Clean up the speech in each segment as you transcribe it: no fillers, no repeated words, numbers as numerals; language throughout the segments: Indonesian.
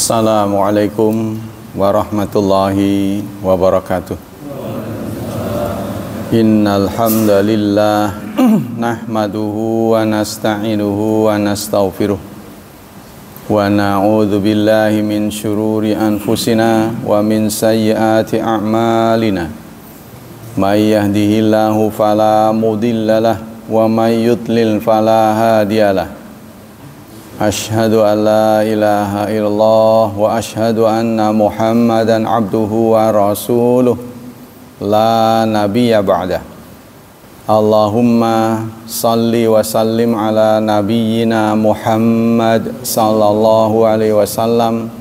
Assalamualaikum warahmatullahi wabarakatuh. Innal hamdalillah nahmaduhu wa nasta'inuhu wa nastaghfiruh wa na'udzu billahi min syururi anfusina wa min sayyiati a'malina. May yahdihillahu fala mudhillalah wa may yudlil fala hadiyalah. Asyhadu an la ilaha illallah wa asyhadu anna Muhammadan abduhu wa rasuluh la nabiyya ba'dah. Allahumma salli wa sallim ala nabiyyina Muhammad sallallahu alaihi wasallam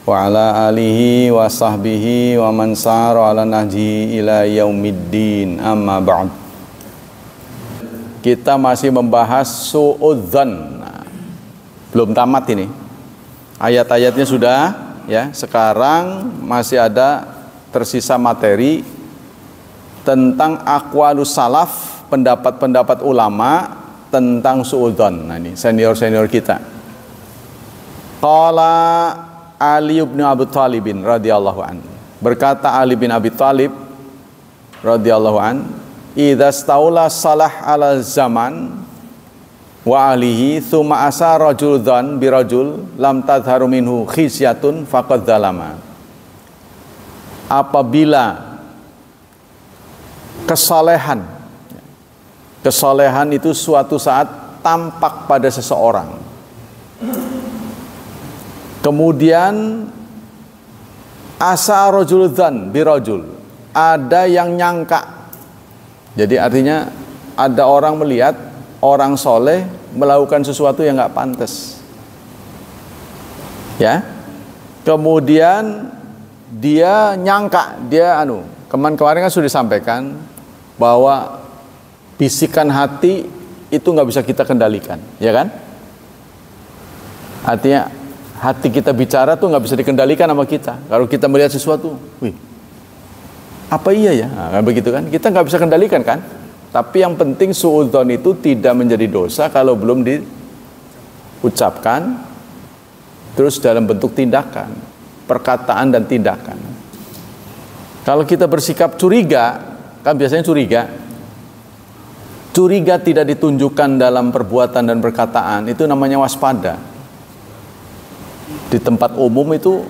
wa ala alihi wa sahbihi wa man sara ala nahji ila yaumiddin, amma ba'd. Kita masih membahas su'udzan. Belum tamat ini. Ayat-ayatnya sudah ya. Sekarang masih ada tersisa materi tentang aqwalus salaf, pendapat-pendapat ulama tentang su'udzan. Nah, ini senior-senior kita. Qala Ali bin Abi Thalib radhiyallahu anhu. Berkata Ali bin Abi Thalib radhiyallahu anhu, "Idza staula salah ala zaman wa alihi thumma asa rajulun bi rajul lam tadharu minhu khisyatun faqad zalama." Apabila kesalehan itu suatu saat tampak pada seseorang, kemudian asa rajulun bi rajul, ada yang nyangka. Jadi artinya ada orang melihat orang soleh melakukan sesuatu yang nggak pantas, ya. Kemudian dia nyangka, kemarin kan sudah disampaikan bahwa bisikan hati itu nggak bisa kita kendalikan, ya kan? Artinya hati kita bicara tuh nggak bisa dikendalikan sama kita. Kalau kita melihat sesuatu, wih, apa iya ya? Nah, begitu kan? Kita nggak bisa kendalikan kan? Tapi yang penting su'udzon itu tidak menjadi dosa kalau belum diucapkan terus dalam bentuk tindakan, perkataan dan tindakan. Kalau kita bersikap curiga, kan biasanya curiga tidak ditunjukkan dalam perbuatan dan perkataan, itu namanya waspada. Di tempat umum itu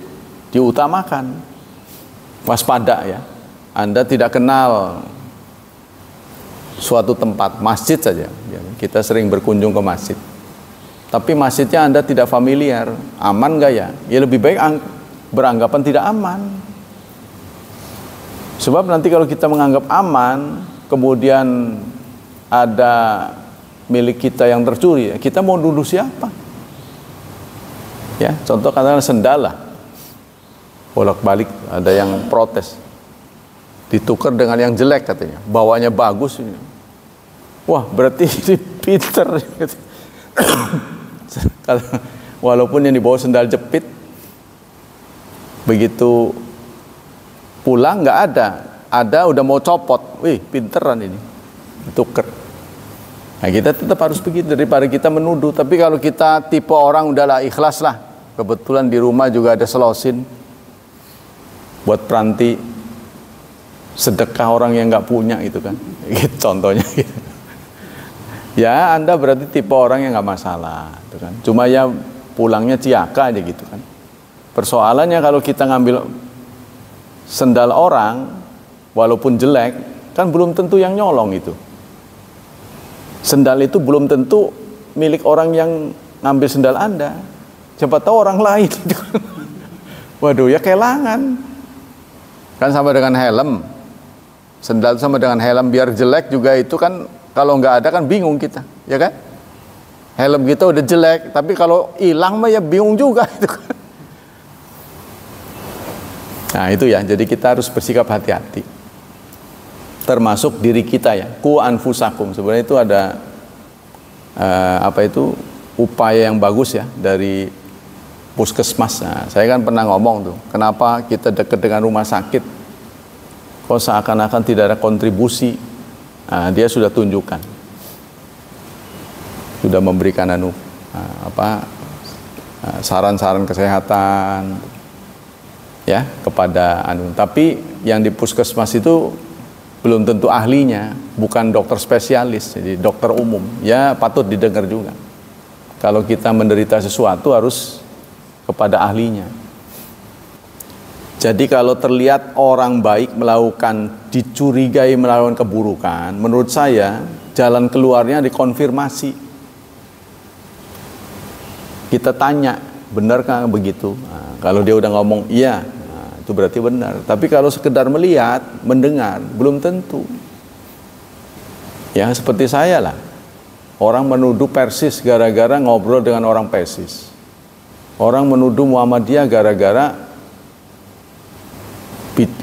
diutamakan waspada, ya. Anda tidak kenal suatu tempat, masjid saja, kita sering berkunjung ke masjid, tapi masjidnya Anda tidak familiar, aman gak ya? Ya lebih baik beranggapan tidak aman. Sebab nanti kalau kita menganggap aman, kemudian ada milik kita yang tercuri, kita mau nuduh siapa? Ya, contoh katakanlah sendal lah, bolak-balik ada yang protes, ditukar dengan yang jelek katanya, bawanya bagus. Wah, berarti ini pinter. Walaupun yang dibawa sendal jepit, begitu pulang nggak ada udah mau copot. Wih, pinteran ini, ditukar. Nah, kita tetap harus begitu daripada kita menuduh. Tapi kalau kita tipe orang udahlah ikhlas lah. Kebetulan di rumah juga ada selosin buat peranti sedekah orang yang nggak punya itu kan, gitu, contohnya gitu. Ya, Anda berarti tipe orang yang nggak masalah, gitu kan. Cuma ya pulangnya ciaka aja gitu kan. Persoalannya kalau kita ngambil sendal orang, walaupun jelek, kan belum tentu yang nyolong itu. Sendal itu belum tentu milik orang yang ngambil sendal Anda. Siapa tahu orang lain. Waduh, ya kelangan. Kan sama dengan helm. Sendal sama dengan helm, biar jelek juga itu kan, kalau nggak ada kan bingung kita, ya kan? Helm kita udah jelek, tapi kalau hilang mah ya bingung juga itu kan. Nah itu ya, jadi kita harus bersikap hati-hati. Termasuk diri kita ya, ku anfusakum. Sebenarnya itu ada upaya yang bagus ya dari puskesmas. Nah, saya kan pernah ngomong tuh, kenapa kita dekat dengan rumah sakit kok seakan-akan tidak ada kontribusi. Nah, dia sudah tunjukkan, sudah memberikan saran-saran kesehatan ya kepada tapi yang di puskesmas itu belum tentu ahlinya, bukan dokter spesialis, jadi dokter umum ya patut didengar juga. Kalau kita menderita sesuatu harus kepada ahlinya. Jadi kalau terlihat orang baik dicurigai melakukan keburukan, menurut saya jalan keluarnya dikonfirmasi. Kita tanya, benarkah begitu? Nah, kalau dia udah ngomong iya, itu berarti benar. Tapi kalau sekedar melihat, mendengar, belum tentu. Ya seperti saya lah. Orang menuduh Persis gara-gara ngobrol dengan orang Persis. Orang menuduh Muhammadiyah gara-gara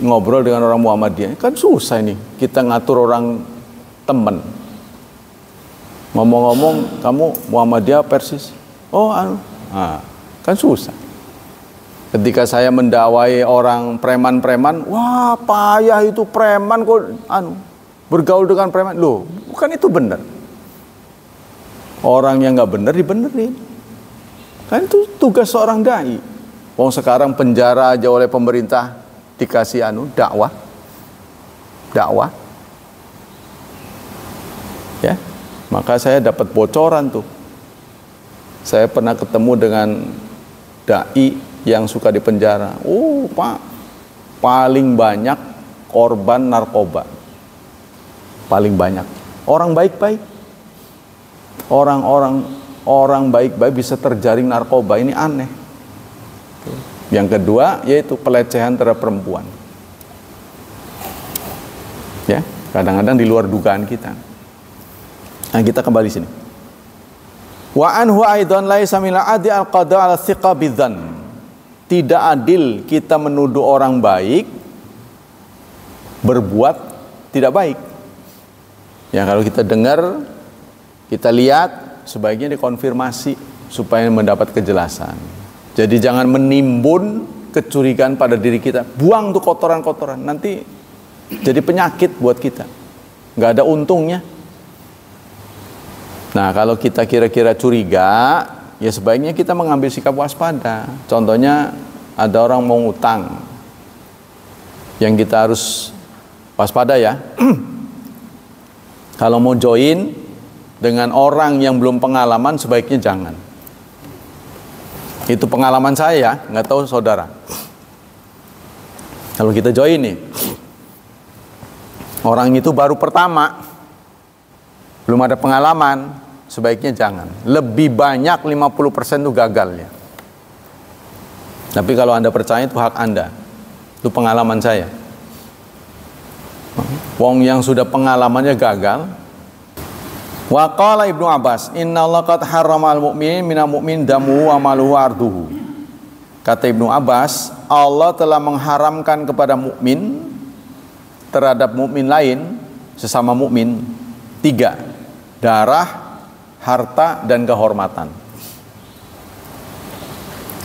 ngobrol dengan orang Muhammadiyah. Kan susah nih kita ngatur orang teman. Ngomong-ngomong, kamu Muhammadiyah Persis? Oh, kan susah. Ketika saya mendawai orang preman-preman, wah payah itu preman kok bergaul dengan preman. Loh, bukan itu benar. Orang yang nggak benar dibenerin. Kan itu tugas seorang dai. Wong sekarang penjara aja oleh pemerintah dikasih dakwah. Ya, maka saya dapat bocoran tuh. Saya pernah ketemu dengan dai yang suka dipenjara. Oh Pak, paling banyak korban narkoba. Paling banyak. Orang baik-baik. Orang baik-baik bisa terjaring narkoba, ini aneh. Yang kedua yaitu pelecehan terhadap perempuan. Ya, kadang-kadang di luar dugaan kita. Nah, kita kembali sini. Wa anhu aidan laisa min al-adi al-qada' ala thiqa bidzan. Tidak adil kita menuduh orang baik berbuat tidak baik. Ya kalau kita dengar, kita lihat, sebaiknya dikonfirmasi supaya mendapat kejelasan. Jadi jangan menimbun kecurigaan pada diri kita. Buang tuh kotoran-kotoran, nanti jadi penyakit buat kita. Nggak ada untungnya. Nah kalau kita kira-kira curiga, ya sebaiknya kita mengambil sikap waspada. Contohnya ada orang mau utang, yang kita harus waspada ya. Kalau mau join dengan orang yang belum pengalaman, sebaiknya jangan. Itu pengalaman saya, nggak tahu saudara. Kalau kita join nih, orang itu baru pertama, belum ada pengalaman, sebaiknya jangan. Lebih banyak 50% itu gagal ya. Tapi kalau Anda percaya, itu hak Anda. Itu pengalaman saya. Wong yang sudah pengalamannya gagal. Wa qala Ibnu Abbas, innallaha qad harramal mu'minin minal mu'min damu wa maluhu arduhu. Kata Ibnu Abbas, Allah telah mengharamkan kepada mukmin terhadap mukmin lain, sesama mukmin, 3: darah, harta, dan kehormatan.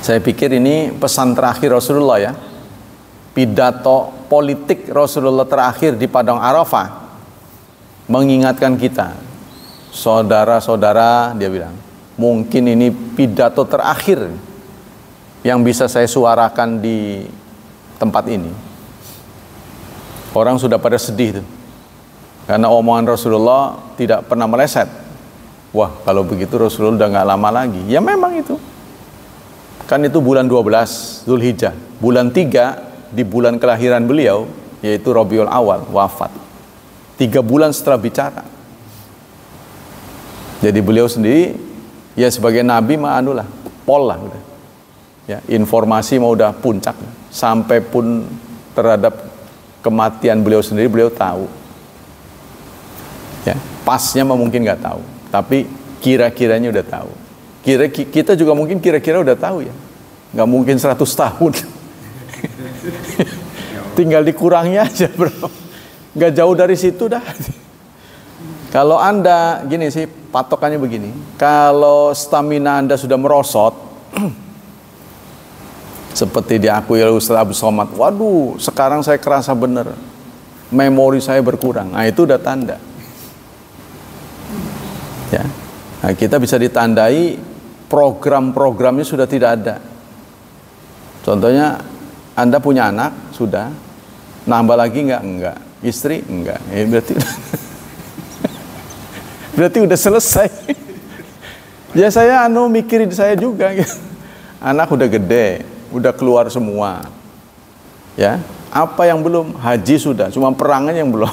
Saya pikir ini pesan terakhir Rasulullah ya. Pidato politik Rasulullah terakhir di Padang Arafah mengingatkan kita, saudara-saudara, dia bilang, mungkin ini pidato terakhir yang bisa saya suarakan di tempat ini. Orang sudah pada sedih tuh, karena omongan Rasulullah tidak pernah meleset. Wah, kalau begitu Rasulullah udah nggak lama lagi. Ya memang itu. Kan itu bulan 12 Zulhijjah. Bulan 3 di bulan kelahiran beliau, yaitu Rabiul Awal, wafat. 3 bulan setelah bicara. Jadi beliau sendiri ya sebagai nabi mah pol lah udah. Ya, informasi mau udah puncak, sampai pun terhadap kematian beliau sendiri beliau tahu. Ya, pasnya mah mungkin nggak tahu, tapi kira-kiranya udah tahu. Kita juga mungkin kira-kira udah tahu ya. Nggak mungkin 100 tahun. Tinggal dikurangnya aja bro. Nggak jauh dari situ dah. Kalau Anda gini sih, patokannya begini. Kalau stamina Anda sudah merosot, seperti diakui oleh Ustaz Abdul Somad, waduh sekarang saya kerasa bener memori saya berkurang. Nah itu udah tanda. Ya. Nah, kita bisa ditandai program-programnya sudah tidak ada. Contohnya Anda punya anak, sudah. Nambah lagi enggak. Istri enggak. Berarti udah selesai. Ya saya mikirin saya juga. Anak udah gede, udah keluar semua. Ya, apa yang belum? Haji sudah, cuma perangan yang belum.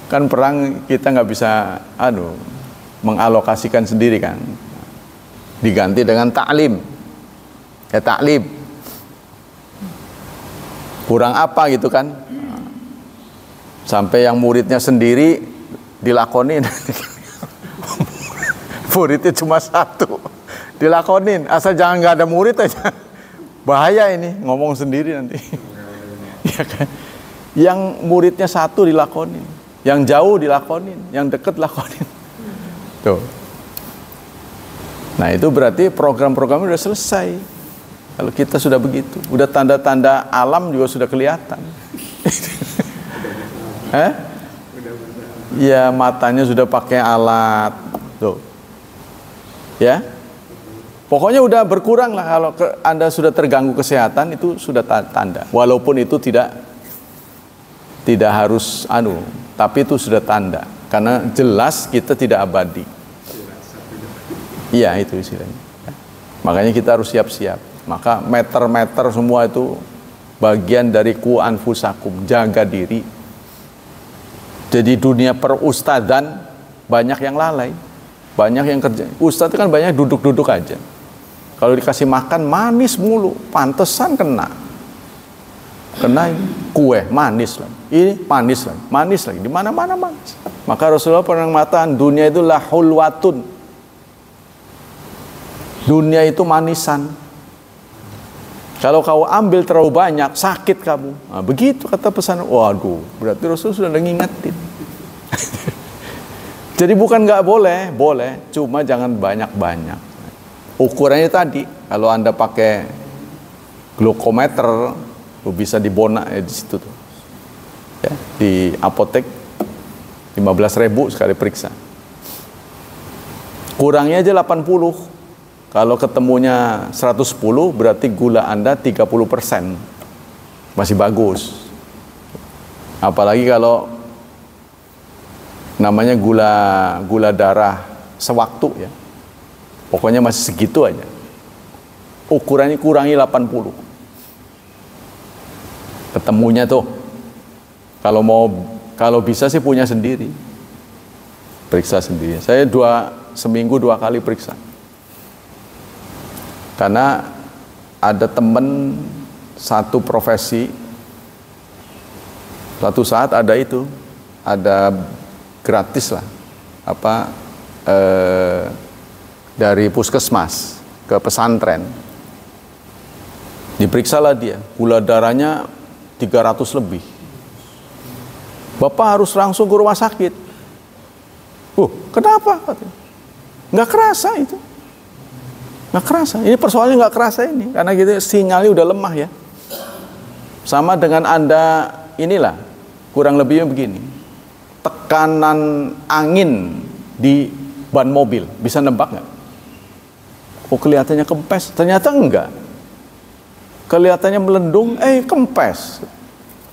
Kan perang kita nggak bisa mengalokasikan sendiri kan. Diganti dengan taklim. Ya taklim. Kurang apa gitu kan? Sampai yang muridnya sendiri dilakonin. Muridnya cuma satu, dilakonin. Asal jangan nggak ada murid aja. Bahaya ini, ngomong sendiri nanti. Ya kan? Yang muridnya satu dilakonin, yang jauh dilakonin, yang deket lakonin. Tuh. Nah itu berarti program-programnya udah selesai. Kalau kita sudah begitu, udah tanda-tanda alam juga sudah kelihatan. Ya matanya sudah pakai alat, tuh. Ya, pokoknya udah berkurang lah kalau Anda sudah terganggu kesehatan itu sudah tanda. Walaupun itu tidak harus tapi itu sudah tanda. Karena jelas kita tidak abadi. Iya itu istilahnya. Makanya kita harus siap-siap. Maka meter-meter semua itu bagian dari ku anfusakum, jaga diri. Jadi dunia perustadan banyak yang lalai, banyak yang kerja. Ustadz kan banyak duduk-duduk aja. Kalau dikasih makan manis mulu, pantesan kena kue manis lagi, ini manis lagi, di mana-mana manis. Maka Rasulullah pernah mengatakan dunia itu lahulwatun, dunia itu manisan. Kalau kau ambil terlalu banyak, sakit kamu. Nah, begitu kata pesan. Waduh, berarti Rasul sudah ngingetin. Jadi bukan nggak boleh, boleh. Cuma jangan banyak-banyak. Ukurannya tadi, kalau Anda pakai glukometer, bisa dibonak di situ tuh. Ya, di apotek 15.000 sekali periksa. Kurangnya aja 80. Kalau ketemunya 110 berarti gula Anda 30%. Masih bagus. Apalagi kalau namanya gula darah sewaktu ya. Pokoknya masih segitu aja. Ukurannya kurangi 80. Ketemunya tuh. Kalau bisa sih punya sendiri. Periksa sendiri. Saya seminggu 2 kali periksa. Karena ada temen satu profesi, suatu saat ada gratis lah, dari puskesmas ke pesantren, diperiksalah dia, gula darahnya 300 lebih. Bapak harus langsung ke rumah sakit. Kenapa? Nggak kerasa itu. Nggak kerasa, ini persoalannya nggak kerasa ini, karena gitu sinyalnya udah lemah ya. Sama dengan Anda inilah, kurang lebihnya begini. Tekanan angin di ban mobil, bisa nebak nggak? Kelihatannya kempes, ternyata enggak. Kelihatannya melendung, kempes.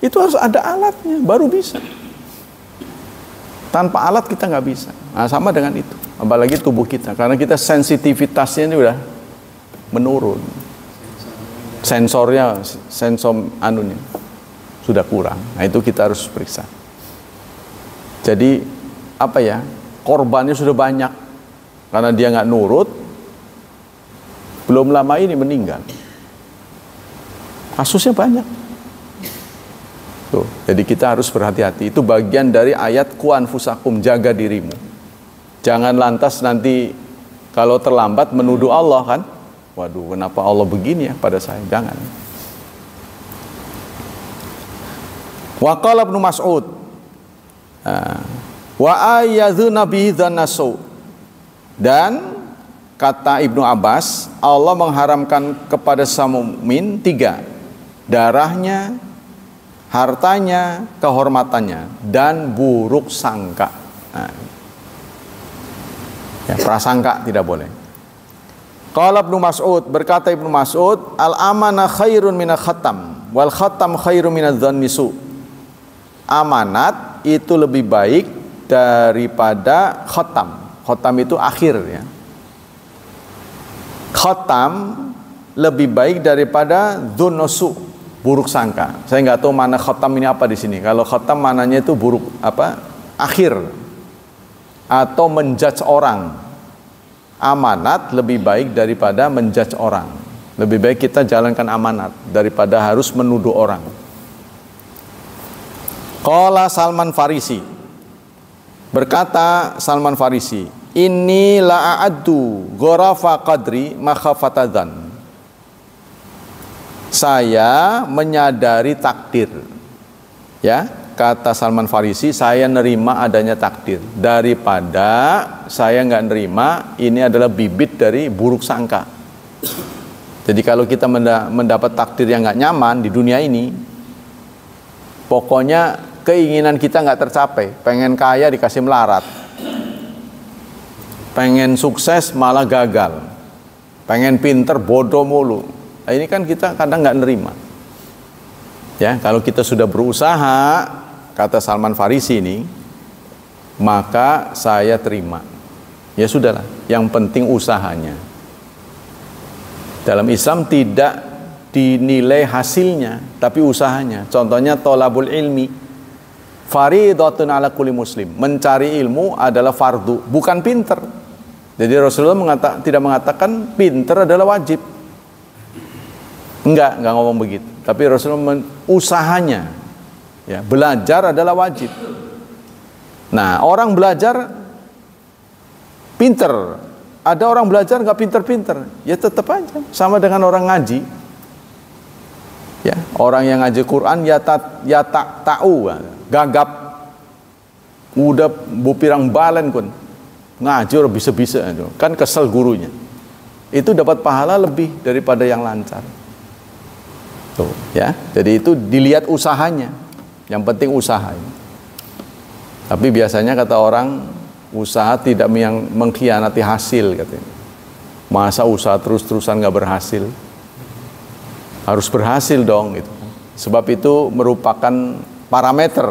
Itu harus ada alatnya, baru bisa. Tanpa alat kita nggak bisa. Nah, sama dengan itu. Apalagi tubuh kita, karena kita sensitivitasnya ini udah menurun, sensor sudah kurang. Nah itu kita harus periksa. Jadi korbannya sudah banyak karena dia nggak nurut, belum lama ini meninggal. Kasusnya banyak. Tuh, jadi kita harus berhati-hati. Itu bagian dari ayat ku anfusakum, jaga dirimu. Jangan lantas nanti kalau terlambat menuduh Allah kan. Waduh, kenapa Allah begini ya pada saya? Jangan. Wa qala Ibnu Mas'ud wa ayyadhuna bihi dzannasu. Dan kata Ibnu Abbas, Allah mengharamkan kepada samumin 3. Darahnya, hartanya, kehormatannya, dan buruk sangka. Ya, prasangka tidak boleh. Qala Ibnu Mas'ud, berkata Ibnu Mas'ud, al-amanah khairun minal khatam, wal khatam khairun minadz dzanni su. Amanat itu lebih baik daripada khatam. Khatam itu akhir ya. Khatam lebih baik daripada dzunnusu, buruk sangka. Saya nggak tahu mana khatam ini apa di sini. Kalau khatam mananya itu buruk apa? Akhir atau menjudge orang. Amanat lebih baik daripada menjudge orang. Lebih baik kita jalankan amanat daripada harus menuduh orang. Qala Salman Farisi, berkata Salman Farisi, inni la'addu gharafa qadri makhafatadzan. Saya menyadari takdir. Ya, kata Salman Farisi, saya nerima adanya takdir daripada saya nggak nerima ini adalah bibit dari buruk sangka. Jadi kalau kita mendapat takdir yang nggak nyaman di dunia ini, pokoknya keinginan kita nggak tercapai. Pengen kaya dikasih melarat, pengen sukses malah gagal, pengen pinter bodoh mulu. Nah, ini kan kita kadang nggak nerima. Ya, kalau kita sudah berusaha, kata Salman Farisi ini, maka saya terima. Ya sudahlah, yang penting usahanya. Dalam Islam tidak dinilai hasilnya, tapi usahanya. Contohnya tolabul ilmi, fardhatun ala kulli muslim. Mencari ilmu adalah fardu, bukan pinter. Jadi Rasulullah tidak mengatakan pinter adalah wajib. Enggak ngomong begitu. Tapi Rasulullah usahanya, ya, belajar adalah wajib. Nah, orang belajar pinter, ada orang belajar nggak pinter-pinter, ya tetap aja sama dengan orang ngaji. Ya, orang yang ngaji Quran ya tak tahu, gagap, udah bupirang balen kun ngaji orang bisa-bisa, kan kesel gurunya. Itu dapat pahala lebih daripada yang lancar. Tuh, ya. Jadi itu dilihat usahanya. Yang penting usahanya. Tapi biasanya kata orang, usaha tidak yang mengkhianati hasil katanya. Masa usaha terus-terusan nggak berhasil? Harus berhasil dong gitu. Sebab itu merupakan parameter.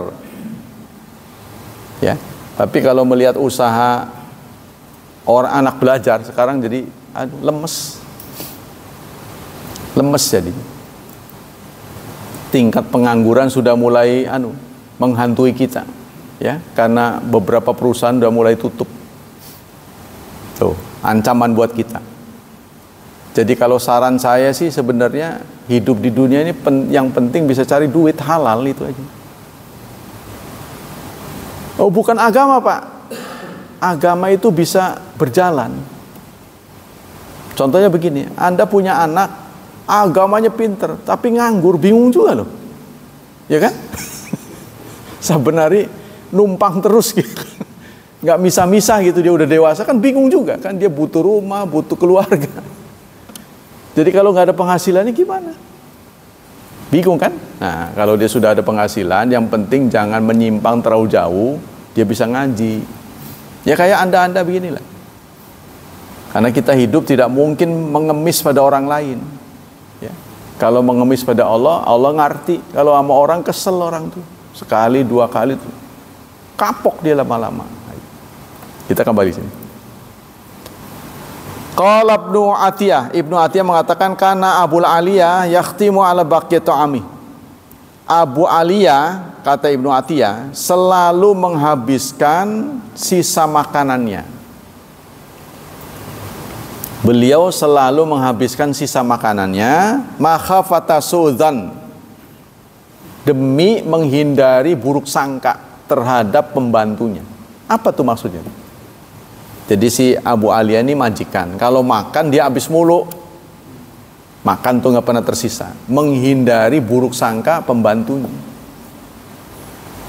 Ya. Tapi kalau melihat usaha orang anak belajar sekarang jadi lemes. Lemes jadi. Tingkat pengangguran sudah mulai menghantui kita, ya, karena beberapa perusahaan sudah mulai tutup. Tuh, ancaman buat kita. Jadi kalau saran saya sih sebenarnya hidup di dunia ini yang penting bisa cari duit halal, itu aja. Oh, bukan agama, Pak. Agama itu bisa berjalan. Contohnya begini, Anda punya anak, agamanya pinter, tapi nganggur, bingung juga loh, ya kan? Sebenarnya numpang terus gitu, nggak misah-misah gitu, dia udah dewasa kan bingung juga kan, dia butuh rumah, butuh keluarga. Jadi kalau nggak ada penghasilannya gimana? Bingung kan? Nah, kalau dia sudah ada penghasilan, yang penting jangan menyimpang terlalu jauh, dia bisa ngaji. Ya kayak anda beginilah. Karena kita hidup tidak mungkin mengemis pada orang lain. Kalau mengemis pada Allah, Allah ngerti. Kalau sama orang kesel orang tuh. Sekali, dua kali tuh. Kapok dia lama-lama. Kita kembali sini. Qala Ibnu Atiyah. Ibnu Atiyah mengatakan, kana Abul Aliyah yakhtimu ala baqiyati ami. Abu Aliyah, kata Ibnu Atiyah, selalu menghabiskan sisa makanannya. Beliau selalu menghabiskan sisa makanannya makhafata sudzan, demi menghindari buruk sangka terhadap pembantunya. Apa tuh maksudnya? Jadi si Abu Aliyah ini majikan, kalau makan dia habis mulu. Makan tuh nggak pernah tersisa, menghindari buruk sangka pembantunya.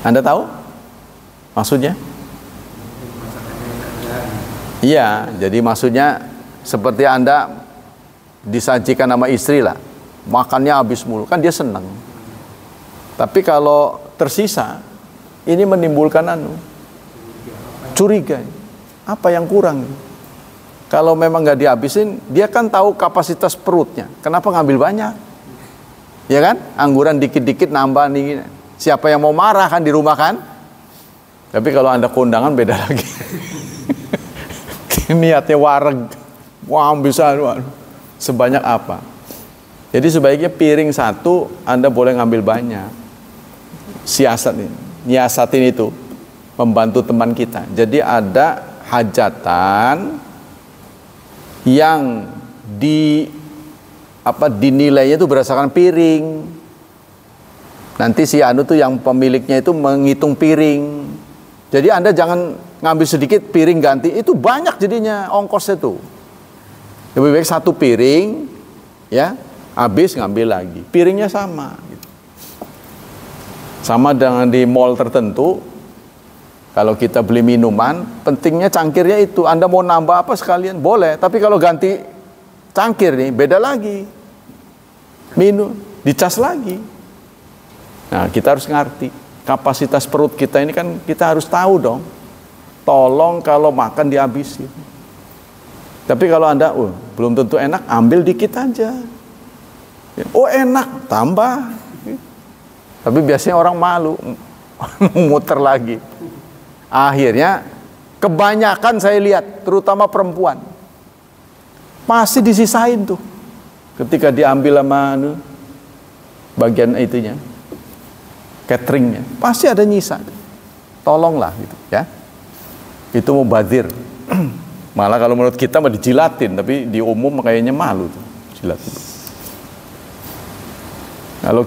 Anda tahu maksudnya? Iya, jadi maksudnya seperti Anda disajikan sama istri lah, makannya habis mulu, kan dia senang. Tapi kalau tersisa, ini menimbulkan curiga. Apa yang kurang? Kalau memang nggak dihabisin, dia kan tahu kapasitas perutnya. Kenapa ngambil banyak? Ya kan? Angguran dikit-dikit nambah nih. Siapa yang mau marah kan di rumah kan? Tapi kalau Anda kondangan beda lagi. Niatnya wareg. Wah, bisa sebanyak apa? Jadi sebaiknya piring satu Anda boleh ngambil banyak. Nyiasatin itu, membantu teman kita. Jadi ada hajatan yang dinilainya itu berdasarkan piring. Nanti si anu tuh yang pemiliknya itu menghitung piring. Jadi Anda jangan ngambil sedikit piring ganti, itu banyak jadinya ongkosnya tuh. Lebih baik satu piring, ya, habis ngambil lagi. Piringnya sama. Gitu. Sama dengan di mall tertentu. Kalau kita beli minuman, pentingnya cangkirnya itu. Anda mau nambah apa sekalian, boleh. Tapi kalau ganti cangkir nih, beda lagi. Minum, dicas lagi. Nah, kita harus ngerti. Kapasitas perut kita ini kan kita harus tahu dong. Tolong kalau makan dihabisin. Tapi kalau Anda, belum tentu enak, ambil dikit aja. Oh enak, tambah. Tapi biasanya orang malu. Muter lagi. Akhirnya kebanyakan saya lihat, terutama perempuan, pasti disisain tuh ketika diambil sama bagian itunya, cateringnya, pasti ada nyisa. Tolonglah gitu ya. Itu mubazir. Malah kalau menurut kita mah dijilatin, tapi di umum kayaknya malu tuh jilatin. Kalau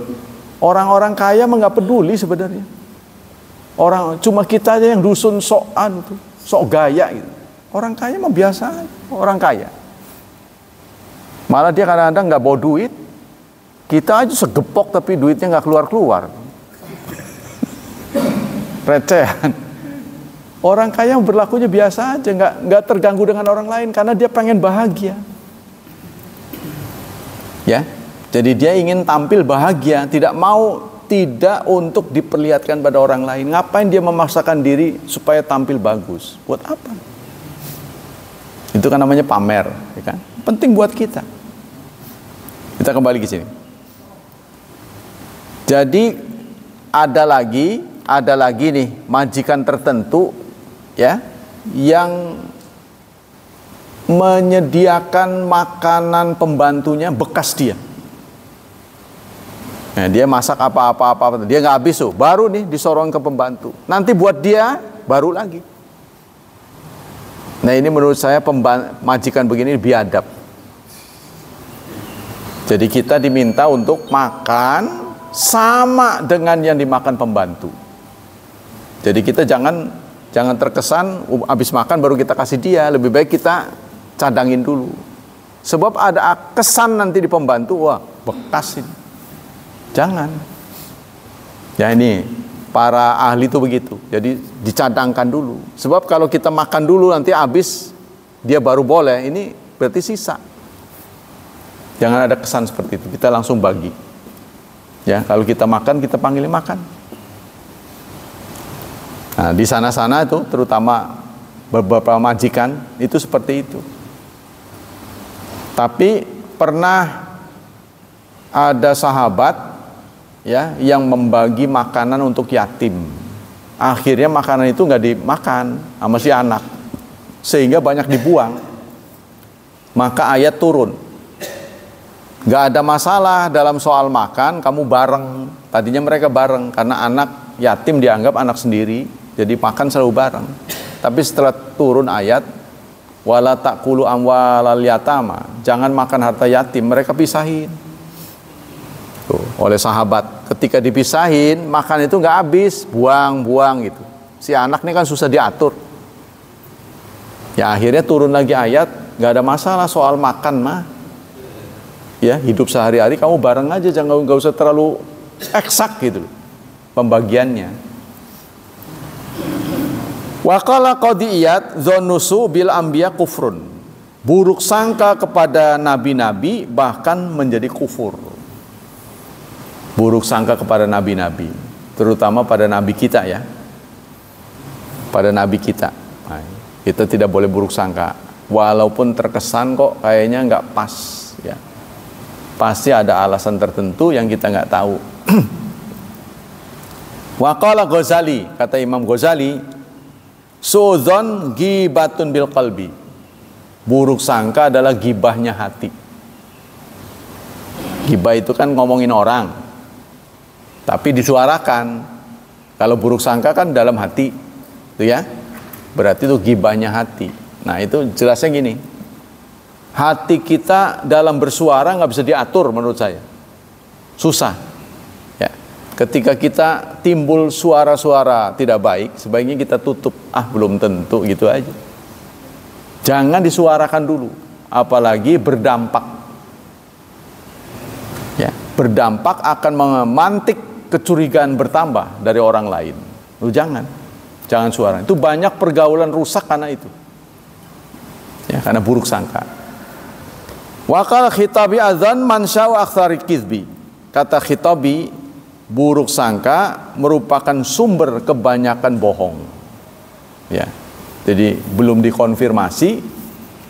orang-orang kaya mah nggak peduli sebenarnya. Orang cuma kita aja yang dusun sokan tuh, sok gaya gitu. Orang kaya mah biasa, orang kaya. Malah dia kadang-kadang nggak bawa duit, kita aja segepok tapi duitnya nggak keluar-keluar. Recehan. Orang kaya berlakunya biasa aja, nggak terganggu dengan orang lain karena dia pengen bahagia. Ya, jadi dia ingin tampil bahagia, tidak untuk diperlihatkan pada orang lain. Ngapain dia memaksakan diri supaya tampil bagus? Buat apa? Itu kan namanya pamer, ya kan? Penting buat kita. Kita kembali ke sini. Jadi ada lagi nih majikan tertentu ya yang menyediakan makanan pembantunya bekas dia. Nah, dia masak apa-apa, dia nggak habis tuh, baru nih disorong ke pembantu. Nanti buat dia baru lagi. Nah ini menurut saya majikan begini biadab. Jadi kita diminta untuk makan sama dengan yang dimakan pembantu. Jadi kita jangan terkesan habis makan baru kita kasih dia. Lebih baik kita cadangin dulu. Sebab ada kesan nanti di pembantu, wah bekas ini. Jangan. Ya ini para ahli itu begitu. Jadi dicadangkan dulu. Sebab kalau kita makan dulu nanti habis dia baru boleh, ini berarti sisa. Jangan ada kesan seperti itu. Kita langsung bagi. Ya, kalau kita makan kita panggilin makan. Nah, di sana-sana itu terutama beberapa majikan itu seperti itu. Tapi pernah ada sahabat ya yang membagi makanan untuk yatim. Akhirnya makanan itu nggak dimakan sama si anak, sehingga banyak dibuang. Maka ayat turun, nggak ada masalah dalam soal makan, kamu bareng. Tadinya mereka bareng karena anak yatim dianggap anak sendiri, jadi makan selalu bareng. Tapi setelah turun ayat wala taqulu amwalal yatama, jangan makan harta yatim, mereka pisahin. Tuh, oleh sahabat. Ketika dipisahin, makan itu nggak habis, buang gitu. Si anak ini kan susah diatur. Ya akhirnya turun lagi ayat, nggak ada masalah soal makan mah. Ya hidup sehari-hari kamu bareng aja, nggak usah terlalu eksak gitu pembagiannya. Wa qala qadiyat dhannusu bil anbiya kufrun. Buruk sangka kepada nabi-nabi bahkan menjadi kufur. Buruk sangka kepada nabi-nabi, terutama pada nabi kita ya. Pada nabi kita. Nah, kita tidak boleh buruk sangka. walaupun terkesan kok kayaknya nggak pas, ya. Pasti ada alasan tertentu yang kita nggak tahu. Waqala Ghazali, kata Imam Ghazali, su'dzon ghibatun bil qalbi. Buruk sangka adalah gibahnya hati. Gibah itu kan ngomongin orang, tapi disuarakan. Kalau buruk sangka kan dalam hati, itu ya. Berarti itu gibahnya hati. Nah itu jelasnya gini, hati kita dalam bersuara nggak bisa diatur menurut saya, susah. Ya, ketika kita timbul suara-suara tidak baik, sebaiknya kita tutup. Belum tentu, gitu aja. Jangan disuarakan dulu, apalagi berdampak. Ya, berdampak akan memantik kecurigaan bertambah dari orang lain. Jangan suara. Itu banyak pergaulan rusak karena itu. Ya, karena buruk sangka. Waqal Khitabi adzan man sya'u aktsari kizbi. Kata Khitabi, buruk sangka merupakan sumber kebanyakan bohong. Ya. Jadi belum dikonfirmasi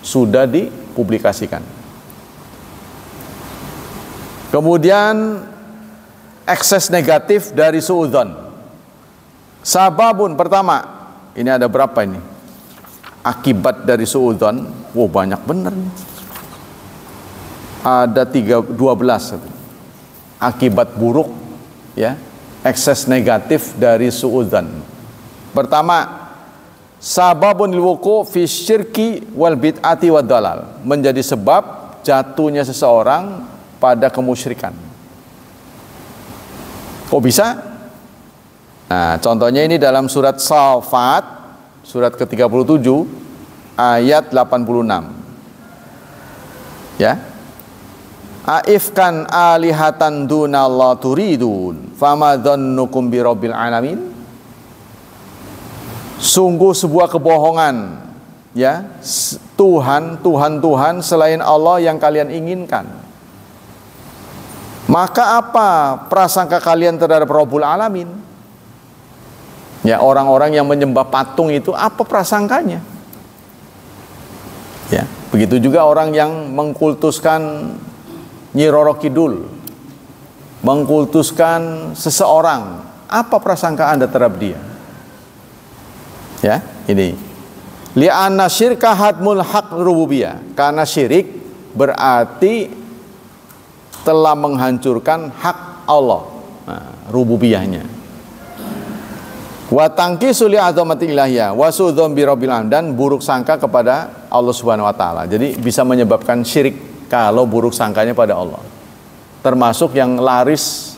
sudah dipublikasikan. Kemudian ekses negatif dari suudzon. Sababun pertama, ini ada berapa ini? Akibat dari suudzon, banyak bener nih. Ada 12 akibat buruk, ya, ekses negatif dari suudzon. Pertama, sababun lil wuqu' fi syirki wal bid'ati wad dalal, menjadi sebab jatuhnya seseorang pada kemusyrikan. Kok bisa? Nah, contohnya ini dalam surat Shafat, surat ke-37 ayat 86. Ya. Aifkan alihatan dunallah turidun fama dhannukum bi rabbil alamin. Sungguh sebuah kebohongan, ya, Tuhan selain Allah yang kalian inginkan. Maka apa prasangka kalian terhadap Rabbul Alamin? Ya, orang-orang yang menyembah patung itu apa prasangkanya? Ya, begitu juga orang yang mengkultuskan Nyi Roro Kidul, mengkultuskan seseorang, apa prasangka Anda terhadap dia? Ya, ini. Li'anna syirka hadmul haq rububiyah. Karena syirik berarti telah menghancurkan hak Allah, rububiyahnya. Wa tanqisu li azamati ilahiyah wa sudzon bi rabbil alamin, dan buruk sangka kepada Allah Subhanahu wa taala. Jadi bisa menyebabkan syirik kalau buruk sangkanya pada Allah. Termasuk yang laris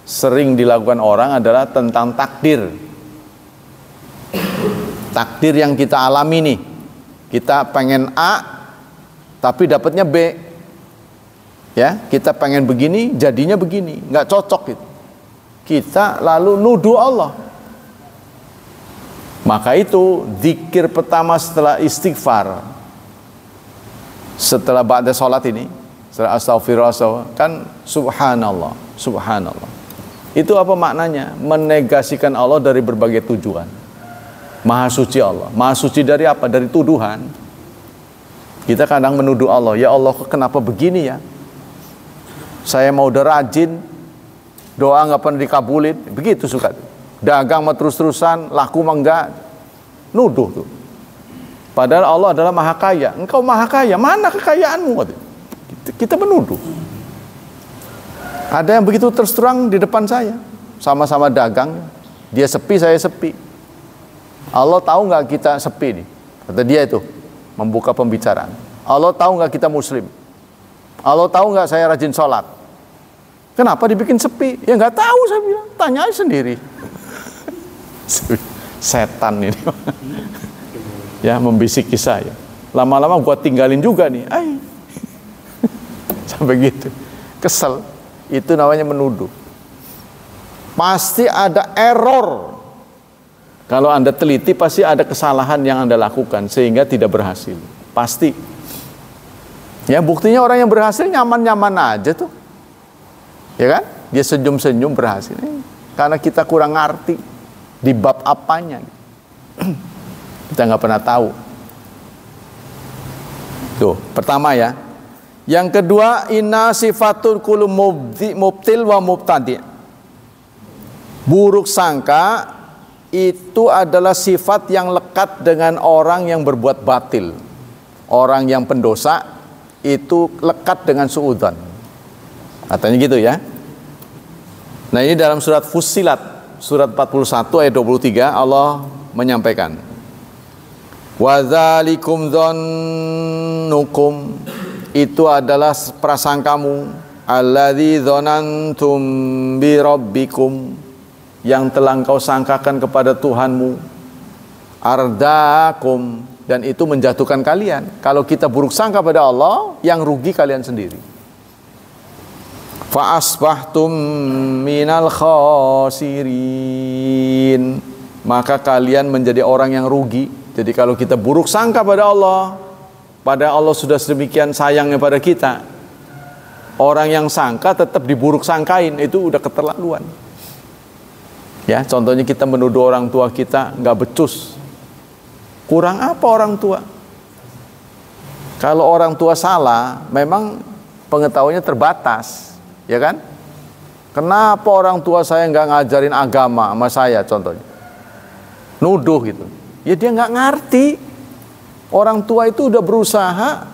sering dilakukan orang adalah tentang takdir. Takdir yang kita alami nih. Kita pengen A tapi dapatnya B. Ya, kita pengen begini jadinya begini, nggak cocok gitu. Kita lalu nuduh Allah. Maka itu zikir pertama setelah istighfar, setelah ba'da sholat ini, setelah astagfirullah, kan subhanallah, subhanallah. Itu apa maknanya? Menegasikan Allah dari berbagai tujuan. Maha suci Allah. Maha suci dari apa? Dari tuduhan. Kita kadang menuduh Allah, ya Allah kenapa begini ya? Saya mau udah rajin, doa nggak pernah dikabulin, begitu suka. Dagang mah terus-terusan, laku mah enggak, nuduh tuh. Padahal Allah adalah maha kaya. Engkau maha kaya, mana kekayaanmu? Kita menuduh. Ada yang begitu terus terang di depan saya, sama-sama dagang, dia sepi, saya sepi. Allah tahu nggak kita sepi nih? Kata dia itu, membuka pembicaraan. Allah tahu nggak kita muslim? Allah tahu nggak saya rajin sholat? Kenapa dibikin sepi? Ya nggak tahu, saya bilang. Tanya aja sendiri. Setan ini. Ya, membisiki saya. Lama-lama gua tinggalin juga nih. Sampai gitu. Kesel. Itu namanya menuduh. Pasti ada error. Kalau Anda teliti pasti ada kesalahan yang Anda lakukan sehingga tidak berhasil. Pasti. Ya, buktinya orang yang berhasil nyaman-nyaman aja tuh. Ya kan? Dia senyum-senyum berhasil. Karena kita kurang ngerti di bab apanya. Kita nggak pernah tahu. Tuh, pertama ya. Yang kedua, inna sifatul kullu mubtil wa mubtadi'. Buruk sangka itu adalah sifat yang lekat dengan orang yang berbuat batil. Orang yang pendosa itu lekat dengan suudzon. Katanya gitu ya. Nah, ini dalam surat Fussilat, surat 41 ayat 23 Allah menyampaikan, wa dzalikum dzannukum, itu adalah prasangkamu, alladzi dzanantum bi rabbikum, yang telah engkau sangkakan kepada Tuhanmu, ardakum, dan itu menjatuhkan kalian. Kalau kita buruk sangka pada Allah, yang rugi kalian sendiri. Fa asbahtum minal khasirin, maka kalian menjadi orang yang rugi. Jadi kalau kita buruk sangka pada Allah, padahal Allah sudah sedemikian sayangnya pada kita, orang yang sangka tetap diburuk sangkain, itu udah keterlaluan. Ya, contohnya kita menuduh orang tua kita nggak becus. Kurang apa orang tua? Kalau orang tua salah, memang pengetahuannya terbatas, ya kan? Kenapa orang tua saya nggak ngajarin agama sama saya, contohnya? Nuduh gitu. Ya dia nggak ngerti. Orang tua itu udah berusaha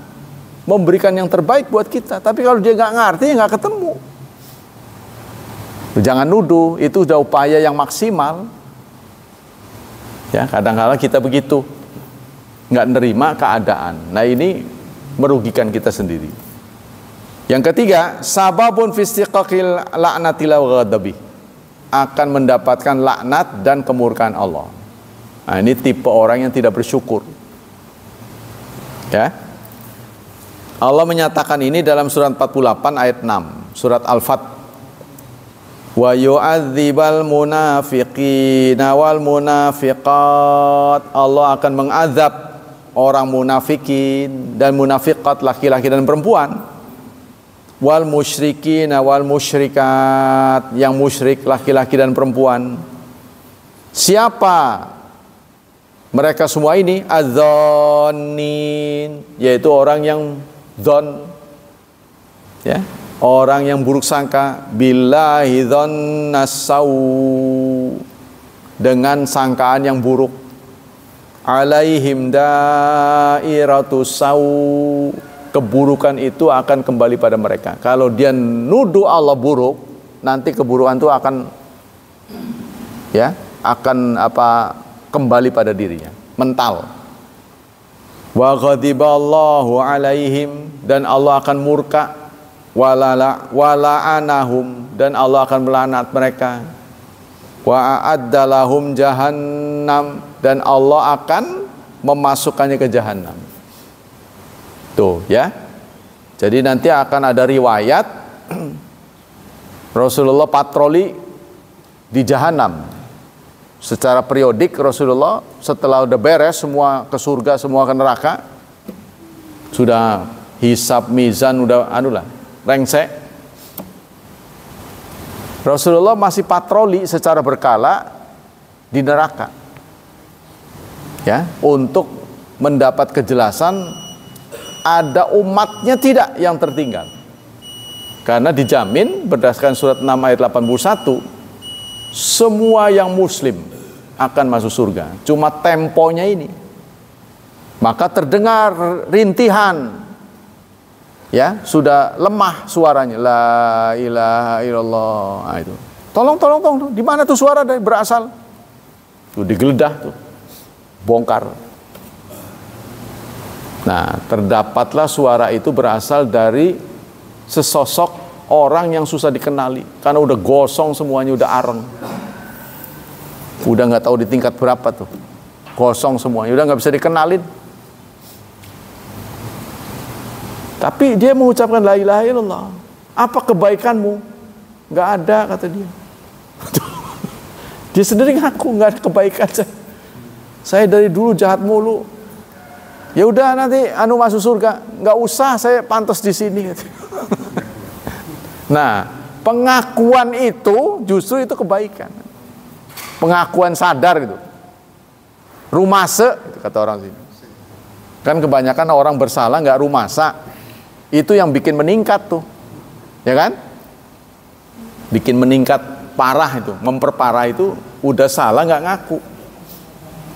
memberikan yang terbaik buat kita, tapi kalau dia nggak ngerti, ya nggak ketemu. Jangan nuduh, itu udah upaya yang maksimal. Ya, kadang-kadang kita begitu, nggak nerima keadaan. Nah, ini merugikan kita sendiri. Yang ketiga, sababun fistiqaqil la'natil ghadabi, akan mendapatkan laknat dan kemurkaan Allah. Nah, ini tipe orang yang tidak bersyukur. Ya. Allah menyatakan ini dalam surat 48 ayat 6, surat Al-Fat. Wa yu'adzibal munafiqina wal munafiqat, Allah akan mengazab orang munafikin dan munafiqat, laki-laki dan perempuan. Wal musyrikina wal musyrikat, yang musyrik laki-laki dan perempuan. Siapa mereka semua ini? Adzonin, yaitu orang yang dzon, ya, orang yang buruk sangka, billahi dzannasau, dengan sangkaan yang buruk. Alaihim dairatus sau, keburukan itu akan kembali pada mereka. Kalau dia nuduh Allah buruk, nanti keburukan itu akan, ya, akan kembali pada dirinya, mental. Wa ghadiballahu alaihim, dan Allah akan murka. Wala'anahum, dan Allah akan melaknat mereka. Wa a'addalahum jahannam, dan Allah akan memasukkannya ke jahannam. Tuh ya. Jadi nanti akan ada riwayat Rasulullah patroli di jahannam secara periodik. Rasulullah setelah udah beres semua ke surga, semua ke neraka, sudah hisab mizan, udah rengsek, Rasulullah masih patroli secara berkala di neraka, ya, untuk mendapat kejelasan ada umatnya tidak yang tertinggal. Karena dijamin berdasarkan surat 6 ayat 81, semua yang muslim akan masuk surga, cuma temponya ini. Maka terdengar rintihan, ya, sudah lemah suaranya, la ilaha illallah. Nah, itu. Tolong, di mana tuh suara berasal? Tuh digeledah tuh, bongkar. Nah, terdapatlah suara itu berasal dari sesosok orang yang susah dikenali, karena udah gosong semuanya, udah areng, udah nggak tahu di tingkat berapa tuh, gosong semuanya, udah nggak bisa dikenalin. Tapi dia mengucapkan la ilaha illallah. Apa kebaikanmu? Nggak ada, kata dia. Dia sendiri ngaku nggak ada kebaikan. Saya dari dulu jahat mulu. Ya udah nanti masuk surga. Nggak usah, saya pantas di sini. Nah, pengakuan itu justru itu kebaikan. Pengakuan sadar gitu. Rumase, kata orang sini. Kan kebanyakan orang bersalah nggak rumasa, itu yang bikin meningkat tuh, ya kan? Bikin meningkat parah itu, memperparah itu, udah salah nggak ngaku.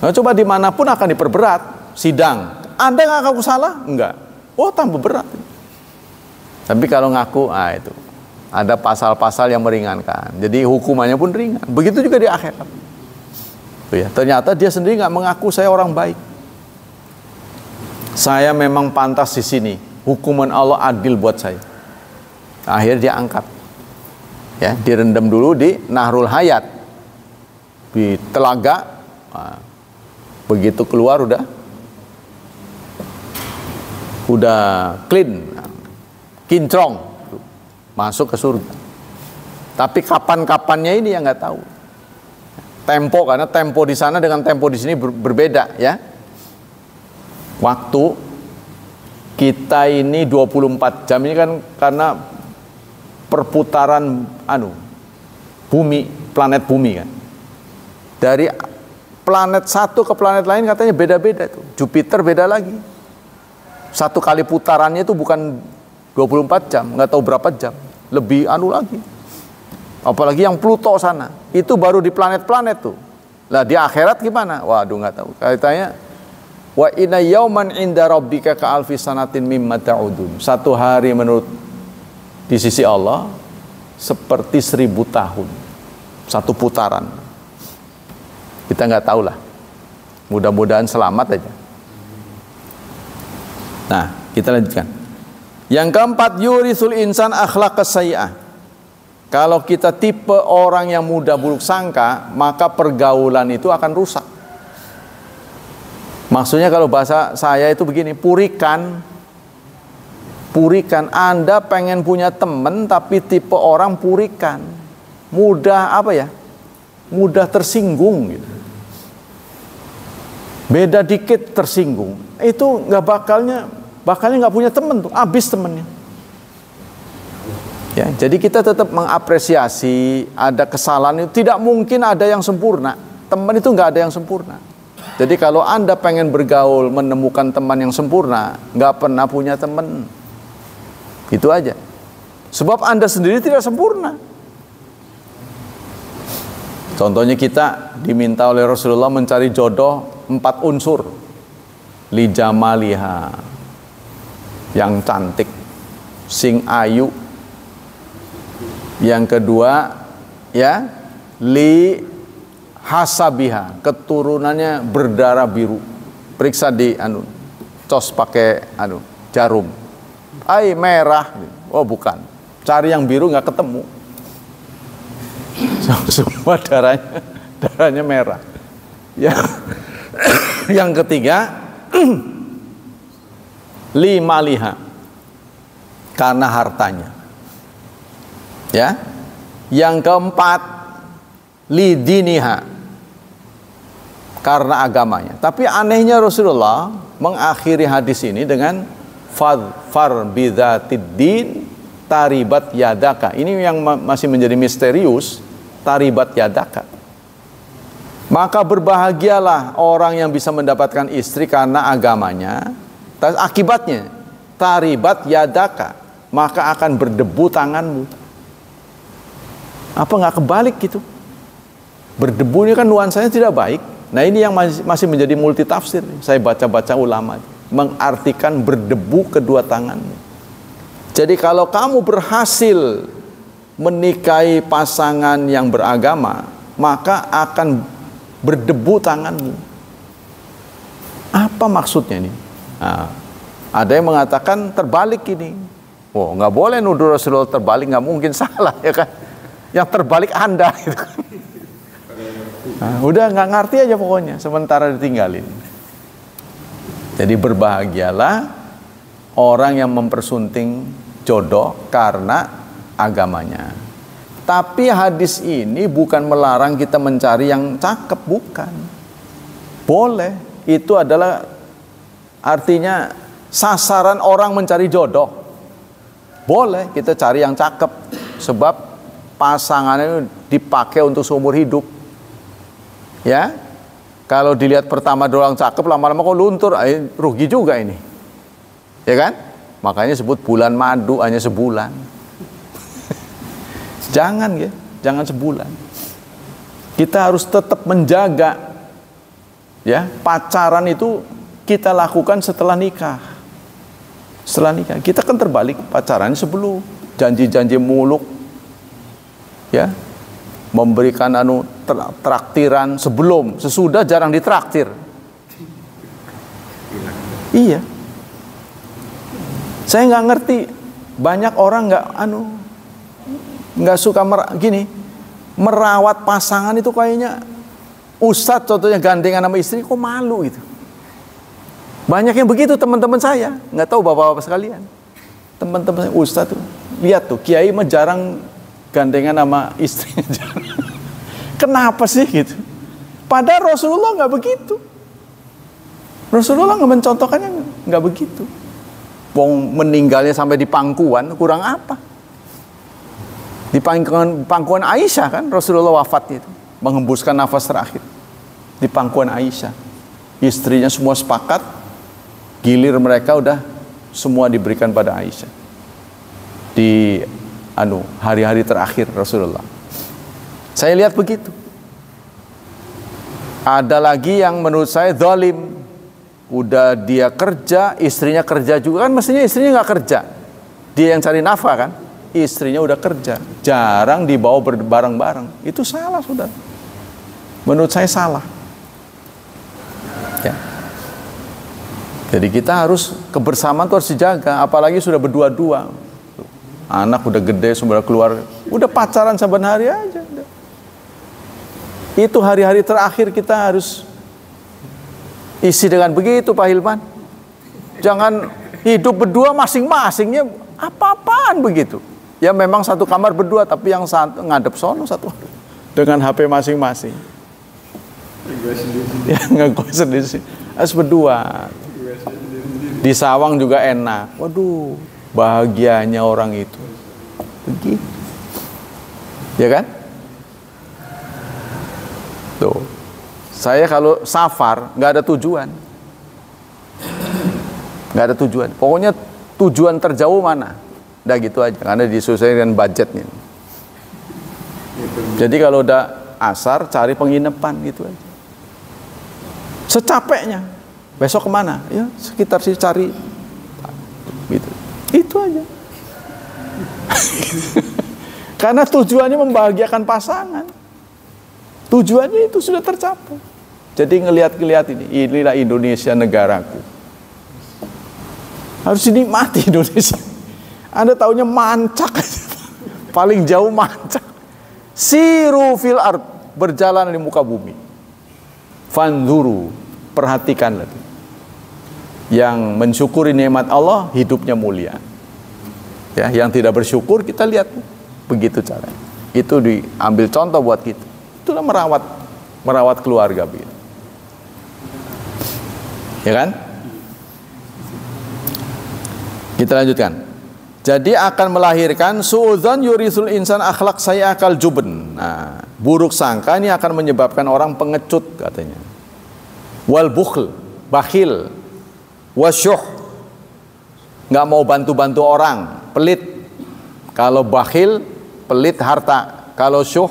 Nah, coba dimanapun akan diperberat sidang. Anda nggak ngaku salah? Enggak. Oh, tambah berat. Tapi kalau ngaku, itu ada pasal-pasal yang meringankan. Jadi hukumannya pun ringan. Begitu juga di akhirat. Tuh ya, ternyata dia sendiri nggak mengaku saya orang baik. Saya memang pantas di sini. Hukuman Allah adil buat saya. Akhirnya dia angkat. Ya, direndam dulu di Nahrul Hayat, di telaga. Nah, begitu keluar udah clean, kinclong, masuk ke surga. Tapi kapan-kapannya ini yang nggak tahu. Tempo, karena tempo di sana dengan tempo di sini berbeda, ya. Waktu kita ini 24 jam ini kan karena perputaran bumi, planet bumi kan. Dari planet satu ke planet lain katanya beda-beda tuh. Jupiter beda lagi. Satu kali putarannya itu bukan 24 jam, nggak tahu berapa jam. Lebih lagi. Apalagi yang Pluto sana. Itu baru di planet-planet tuh. Lah di akhirat gimana? Waduh, nggak tahu. Katanya wa inna yauman inda rabbika ka alfi sanatin mimma ta'udun. Satu hari menurut di sisi Allah seperti 1000 tahun. Satu putaran. Kita nggak tahu lah. Mudah-mudahan selamat aja. Nah, kita lanjutkan. Yang keempat, yurisul insan akhlaqas sayyi'ah. Kalau kita tipe orang yang mudah buruk sangka, maka pergaulan itu akan rusak. Maksudnya kalau bahasa saya itu begini, purikan. Anda pengen punya teman tapi tipe orang purikan. Mudah mudah tersinggung gitu. Beda dikit tersinggung, itu bakalnya nggak punya teman tuh, habis temennya. Ya, jadi kita tetap mengapresiasi ada kesalahan itu, tidak mungkin ada yang sempurna. Teman itu nggak ada yang sempurna. Jadi kalau Anda pengen bergaul menemukan teman yang sempurna, nggak pernah punya teman. Itu aja. Sebab Anda sendiri tidak sempurna. Contohnya kita diminta oleh Rasulullah mencari jodoh 4 unsur. Li jamaliha, yang cantik, sing ayu. Yang kedua, ya, li hasabiha, keturunannya berdarah biru. Periksa di cos pakai jarum. Merah. Oh, bukan. Cari yang biru nggak ketemu. Semua darahnya merah. Ya. Yang ketiga, lima liha, karena hartanya. Ya. Yang keempat, lidiniha, karena agamanya. Tapi anehnya Rasulullah mengakhiri hadis ini dengan fadfar bidzatiddin taribat yadaka. Ini yang masih menjadi misterius, taribat yadaka. Maka berbahagialah orang yang bisa mendapatkan istri karena agamanya. Akibatnya taribat yadaka, maka akan berdebu tanganmu. Apa nggak kebalik gitu? Berdebu ini kan nuansanya tidak baik. Nah, ini yang masih menjadi multitafsir. Saya baca-baca ulama mengartikan berdebu kedua tanganmu. Jadi kalau kamu berhasil menikahi pasangan yang beragama, maka akan berdebu tanganmu. Apa maksudnya ini? Nah, ada yang mengatakan terbalik ini. Oh, nggak boleh nuduh Rasulullah terbalik, nggak mungkin salah, ya kan? Yang terbalik Anda gitu kan. Nah, udah nggak ngerti aja pokoknya, sementara ditinggalin. Jadi berbahagialah orang yang mempersunting jodoh karena agamanya. Tapi hadis ini bukan melarang kita mencari yang cakep, bukan. Boleh, itu adalah artinya sasaran orang mencari jodoh. Boleh kita cari yang cakep, sebab pasangannya dipakai untuk seumur hidup. Ya. Kalau dilihat pertama doang cakep, lama-lama kok luntur, rugi juga ini. Ya kan? Makanya sebut bulan madu hanya sebulan. Jangan ya, jangan sebulan. Kita harus tetap menjaga ya, pacaran itu kita lakukan setelah nikah. Setelah nikah, kita kan terbalik pacaran sebelum janji-janji muluk ya. Memberikan traktiran sebelum, sesudah jarang ditraktir. Iya. Saya nggak ngerti, banyak orang nggak suka merawat pasangan itu kayaknya ustadz contohnya gandengan sama istri kok malu gitu. Banyak yang begitu teman-teman saya, nggak tahu bapak-bapak sekalian. Teman-teman saya ustadz tuh, lihat tuh kiai mah jarang gandengan sama istrinya. Kenapa sih gitu? Padahal Rasulullah nggak begitu. Rasulullah nggak mencontohkannya nggak begitu. Wong meninggalnya sampai di pangkuan, kurang apa? Di pangkuan Aisyah kan Rasulullah wafat itu, menghembuskan nafas terakhir di pangkuan Aisyah. Istrinya semua sepakat, gilir mereka udah semua diberikan pada Aisyah. Di hari-hari terakhir Rasulullah. Saya lihat begitu. Ada lagi yang menurut saya zalim. Udah dia kerja, istrinya kerja juga kan, mestinya istrinya nggak kerja. Dia yang cari nafkah kan, istrinya udah kerja. Jarang dibawa bareng-bareng. Itu salah, saudara. Menurut saya salah. Ya. Jadi kita harus kebersamaan itu harus dijaga, apalagi sudah berdua-dua. Anak udah gede, sudah keluar, udah pacaran saban hari aja. Itu hari-hari terakhir kita harus isi dengan begitu, Pak Hilman. Jangan hidup berdua masing-masingnya apa-apaan begitu. Ya memang satu kamar berdua, tapi yang satu ngadep sono satu dengan HP masing-masing. Ya ngekos sendiri. Harus berdua. Di sawang juga enak. Waduh, bahagianya orang itu. Begitu. Ya kan? Tuh. Saya kalau safar nggak ada tujuan. Nggak ada tujuan. Pokoknya tujuan terjauh mana? Udah gitu aja, karena disesuaikan budgetnya. Jadi kalau udah asar cari penginapan gitu aja. Secapeknya. Besok kemana? Ya sekitar sih cari. Gitu. Itu aja. Karena tujuannya membahagiakan pasangan. Tujuannya itu sudah tercapai. Jadi ngelihat-ngelihat inilah Indonesia negaraku. Harus dinikmati Indonesia. Anda taunya mancak aja. Paling jauh mancak. Siru fil ard, berjalan di muka bumi. Fanzuru, perhatikan lagi. Yang mensyukuri nikmat Allah hidupnya mulia. Ya, yang tidak bersyukur kita lihat begitu caranya. Itu diambil contoh buat kita. Itulah merawat keluarga begitu. Ya kan? Kita lanjutkan. Jadi akan melahirkan suudzon yurisul insan akhlak saya akal juben. Nah, buruk sangka ini akan menyebabkan orang pengecut katanya. Wal bukhl, bakhil. Wasyuh, nggak mau bantu-bantu orang, pelit. Kalau bakhil, pelit harta. Kalau syuh,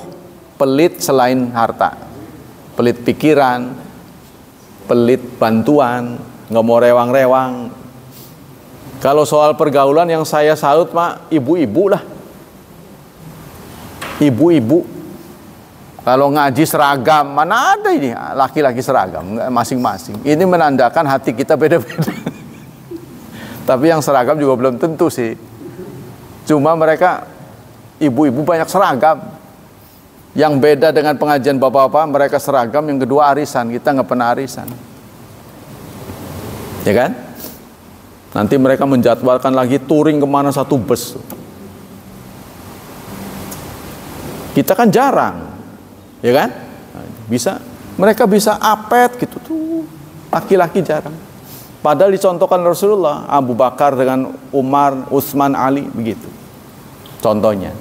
pelit selain harta. Pelit pikiran, pelit bantuan, nggak mau rewang-rewang. Kalau soal pergaulan yang saya salut mah ibu-ibu lah. Ibu-ibu. Kalau ngaji seragam, mana ada ini laki-laki seragam, masing-masing. Ini menandakan hati kita beda-beda. Tapi yang seragam juga belum tentu sih. Cuma mereka ibu-ibu banyak seragam. Yang beda dengan pengajian bapak-bapak, mereka seragam, yang kedua arisan, kita nggak pernah arisan. Ya kan? Nanti mereka menjadwalkan lagi touring kemana satu bus. Kita kan jarang. Ya kan? Bisa, mereka bisa apet gitu tuh. Laki-laki jarang. Padahal dicontohkan Rasulullah, Abu Bakar dengan Umar, Utsman, Ali begitu. Contohnya.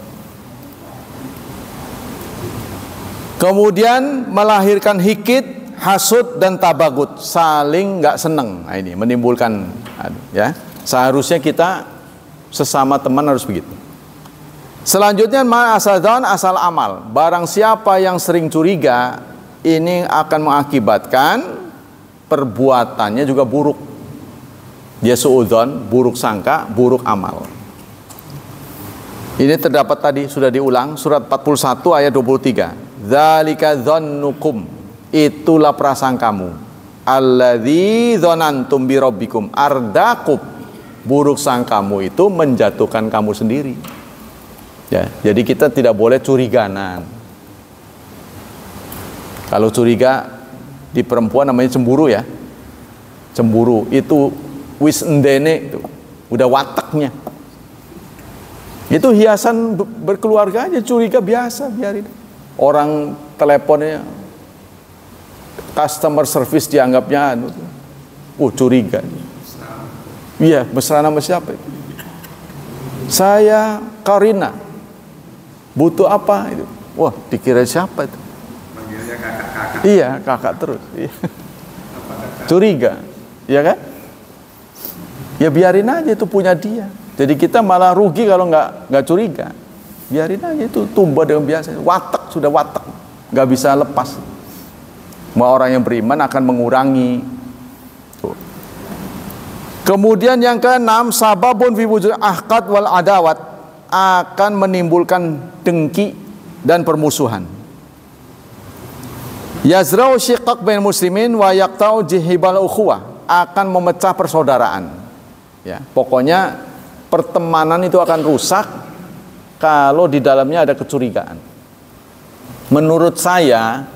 Kemudian melahirkan hikit, hasud dan tabagut, saling nggak seneng. Nah, ini menimbulkan, ya. Seharusnya kita sesama teman harus begitu. Selanjutnya asal amal. Barang siapa yang sering curiga, ini akan mengakibatkan perbuatannya juga buruk. Dia suudzon, buruk sangka, buruk amal. Ini terdapat tadi, sudah diulang, surat 41 ayat 23. Dzalika dzannukum, itulah prasangkamu. Alladzi dzanantum bi rabbikum ardaqub, buruk sangkamu itu menjatuhkan kamu sendiri. Ya, jadi kita tidak boleh curiganan. Kalau curiga di perempuan namanya cemburu ya. Cemburu itu wis endene, itu udah wataknya. Itu hiasan berkeluarga aja, curiga biasa, biarin. Orang teleponnya customer service dianggapnya curiga. Iya, mesra nama siapa itu? Saya Karina. Butuh apa itu? Wah, dikira siapa itu? Manggilnya kakak-kakak. Iya, kakak terus. Iya. Curiga, ya kan? Ya biarin aja, itu punya dia. Jadi kita malah rugi kalau nggak curiga. Biarin aja, itu tumbuh dengan biasa. Watak, sudah watak, nggak bisa lepas. Semua orang yang beriman akan mengurangi. Tuh. Kemudian yang keenam, sababun fi wujud ahqad wal adawat, akan menimbulkan dengki dan permusuhan. Yazra'u syiqaq bain muslimin wa yaqta'u jihibal ukhuwah, akan memecah persaudaraan. Ya, pokoknya pertemanan itu akan rusak kalau di dalamnya ada kecurigaan. Menurut saya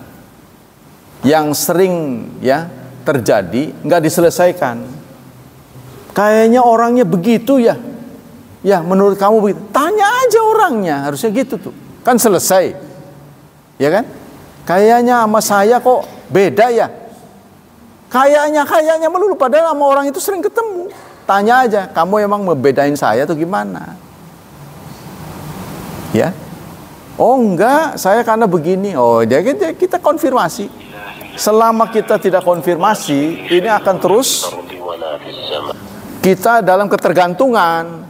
yang sering ya terjadi nggak diselesaikan. Kayaknya orangnya begitu ya. Ya, menurut kamu begitu. Tanya aja orangnya, harusnya gitu tuh. Kan selesai. Ya kan? Kayaknya sama saya kok beda ya. Kayaknya melulu, padahal sama orang itu sering ketemu. Tanya aja, kamu emang membedain saya tuh gimana? Ya. Oh enggak, saya karena begini. Oh, dia kita konfirmasi. Selama kita tidak konfirmasi, ini akan terus kita dalam ketergantungan.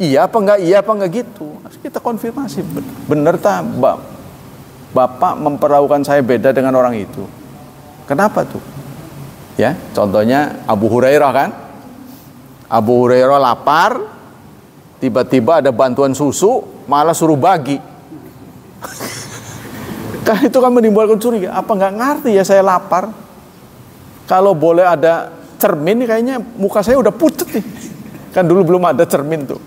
Iya apa enggak gitu. Kita konfirmasi, bener tak Bapak memperlakukan saya beda dengan orang itu. Kenapa tuh? Ya, contohnya Abu Hurairah kan? Abu Hurairah lapar, tiba-tiba ada bantuan susu, malah suruh bagi. Kan itu kan menimbulkan curiga. Apa nggak ngerti ya saya lapar? Kalau boleh ada cermin, kayaknya muka saya udah pucat nih. Kan dulu belum ada cermin tuh.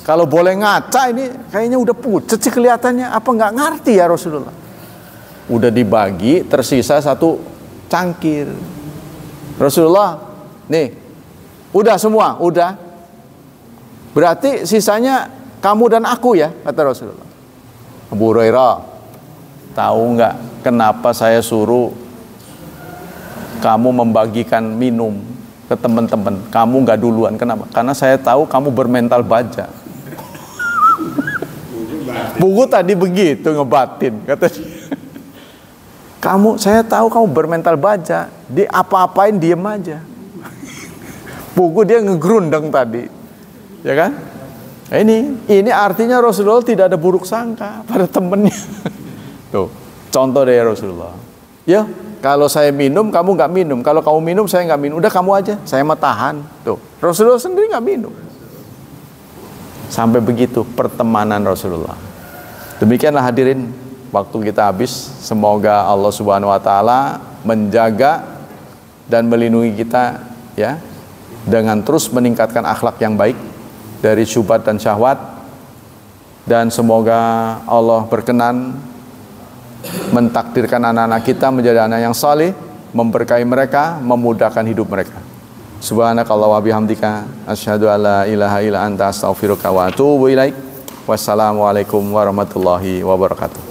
Kalau boleh ngaca ini kayaknya udah pucat sih kelihatannya. Apa nggak ngerti ya Rasulullah? Udah dibagi, tersisa satu cangkir. Rasulullah, nih, udah semua, udah. Berarti sisanya kamu dan aku ya, kata Rasulullah. Abu Hurairah, tahu nggak kenapa saya suruh kamu membagikan minum ke teman-teman? Kamu nggak duluan, kenapa? Karena saya tahu kamu bermental baja. Buku tadi begitu ngebatin, kata dia. Saya tahu kamu bermental baja, di apa-apain diem aja. Buku dia ngegrundeng tadi, ya kan? Ini artinya Rasulullah tidak ada buruk sangka pada temennya. Tuh, contoh dari Rasulullah. Ya, kalau saya minum, kamu nggak minum. Kalau kamu minum, saya nggak minum. Udah kamu aja, saya mah tahan. Tuh, Rasulullah sendiri nggak minum. Sampai begitu pertemanan Rasulullah. Demikianlah hadirin, waktu kita habis. Semoga Allah Subhanahu wa taala menjaga dan melindungi kita ya, dengan terus meningkatkan akhlak yang baik dari syubhat dan syahwat, dan semoga Allah berkenan mentakdirkan anak-anak kita menjadi anak yang saleh, memberkahi mereka, memudahkan hidup mereka. Subhanakallah wa bihamdika asyhadu alla ilaha illa anta astaghfiruka wa atubu ilaik. Wassalamualaikum warahmatullahi wabarakatuh.